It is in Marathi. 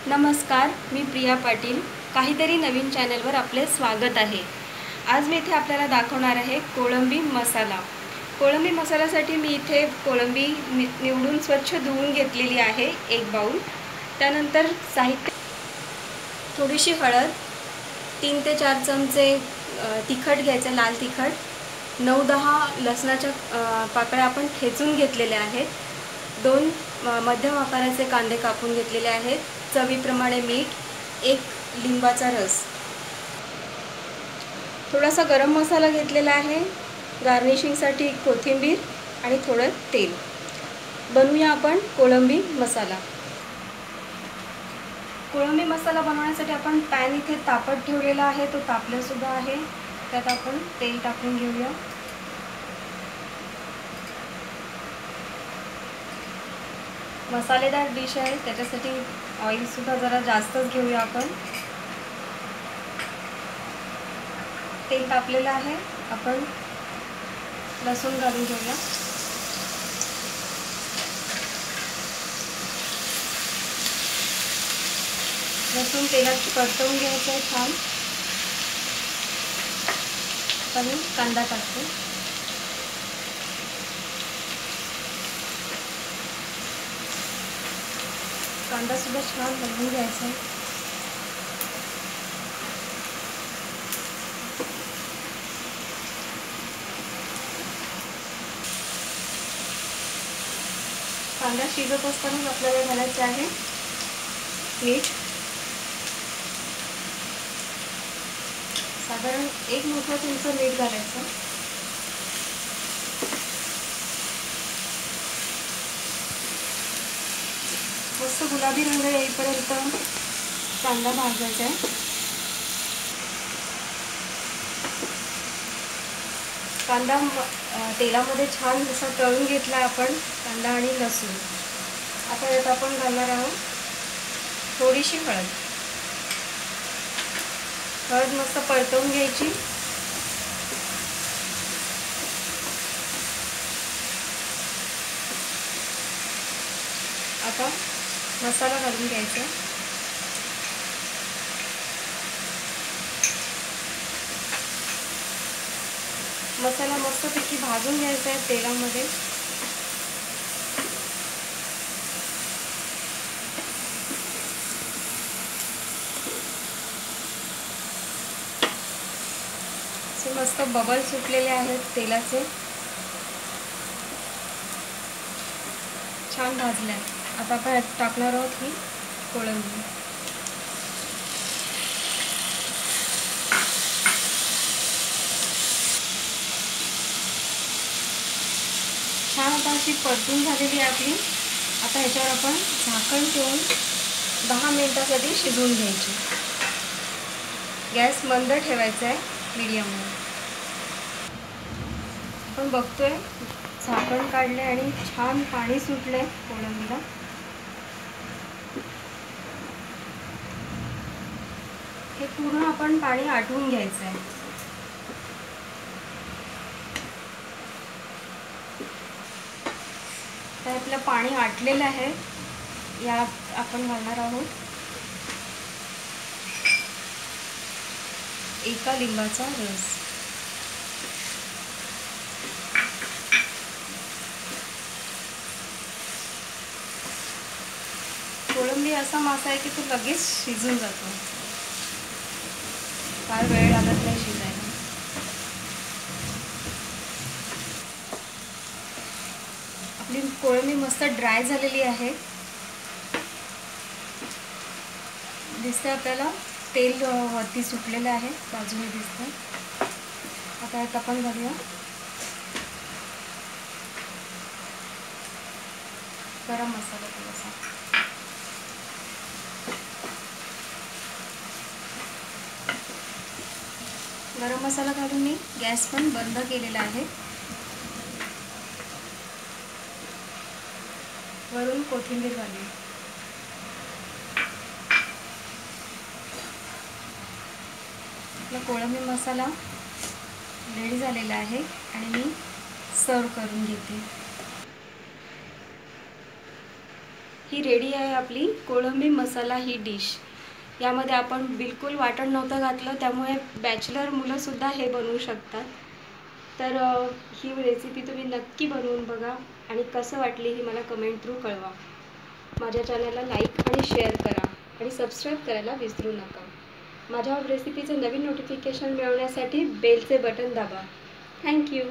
नमस्कार, मी प्रिया पाटील. काहीतरी नवीन चॅनलवर आपले स्वागत आहे. आज मी इथे आपल्याला दाखवणार आहे कोळंबी मसाला. कोळंबी मसाल्यासाठी मी इथे कोळंबी निवडून स्वच्छ धुवून घेतलेली आहे 1 बाउल. त्यानंतर साहित्य: थोडीशी हळद, 3 ते 4 चमचे तिखट घ्यायचं, लाल तिखट, 9-10 लसणाच्या पाकळ्या आपण ठेचून घेतलेल्या आहेत, 2 मध्यम आकाराचे कांदे कापून घेतलेले आहेत, चवीप्रमाणे मीठ, 1 लिंबाचा रस, थोडासा गरम मसाला घेतलेला आहे, गार्निशिंगसाठी कोथिंबीर आणि थोडं तेल. बनवूया आपण कोळंबी मसाला. कोळंबी मसाला बनवण्यासाठी आपण पॅन इथे तापत ठेवलेला आहे, तो तापला सुद्धा आहे. त्यात आपण तेल टाकून घेऊया. मसालेदार डिश आहे, त्याच्यासाठी ऑइल सुद्धा जरा जास्तच घेऊया आपण. तेल तापलेलं आहे, आपण लसूण घालून घेऊया. लसूण तेलात परतवून घ्यायचं आहे छान. आपण कांदा टाकतो. कांदा सुद्धा छान भाजून घ्यायचा आहे. कांदा शिजत असतानाच आपल्याला घालायचं आहे मीठ. साधारण 1 मोठा चमचा मीठ घालायचं. मस्त गुलाबी रंग येईपर्यंत कांदा भाजायचा आहे. कांदा तेलामध्ये छान जसा तळून घेतला आपण, कांदा आणि लसूण. आता यात आपण घालणार आहोत थोडीशी हळद. हळद मस्त परतवून घ्यायची. आता मसाला घालून घ्यायचा. मसाला मस्तपैकी भाजून घ्यायचा आहे तेलामध्ये. मस्त बबल सुटलेले आहेत तेलाचे, छान भाजले. आता आपण टाकणार आहोत ही कोळंबी. छान आता अशी परतून झालेली आहे आपली. आता ह्याच्यावर आपण झाकण ठेवून 10 मिनिटांसाठी शिजवून घ्यायची. गॅस मंद ठेवायचा आहे, मीडियमवर. आपण बघतोय झाकण काढले आणि छान पाणी सुटलंय कोळंबीला. हे पूर्ण आपण पाणी आटवून घ्यायचं आहे. तर आपलं पाणी आटलेलं आहे. यात आपण घालणार आहोत 1 लिंबाचा रस. कोळंबी असा मासा आहे की तो लगेच शिजून जातो, फार वेळ लागत नाही शिजायला. आपली कोळंबी मस्त ड्राय झालेली आहे. दिसते आपल्याला तेल वरती सुटलेलं आहे, बाजूने दिसतं. आता यात आपण घालूया गरम मसाला थोडासा. गरम मसाला घालून मी गॅस पण बंद केलेला आहे. वरून कोथिंबीर घालूया. आपला कोळंबी मसाला रेडी झालेला आहे आणि मी सर्व करून घेते. ही रेडी आहे आपली कोळंबी मसाला ही डिश. यामध्ये आपण बिलकुल वाटण नव्हतं घातलं, त्यामुळे बॅचलर मुलंसुद्धा हे बनवू शकतात. तर ही रेसिपी तुम्ही नक्की बनवून बघा आणि कसं वाटली ही मला कमेंट थ्रू कळवा. माझ्या चॅनलला लाईक आणि शेअर करा आणि सबस्क्राईब करायला विसरू नका. माझ्या रेसिपीचं नवीन नोटिफिकेशन मिळवण्यासाठी बेलचे बटन दाबा. थँक्यू.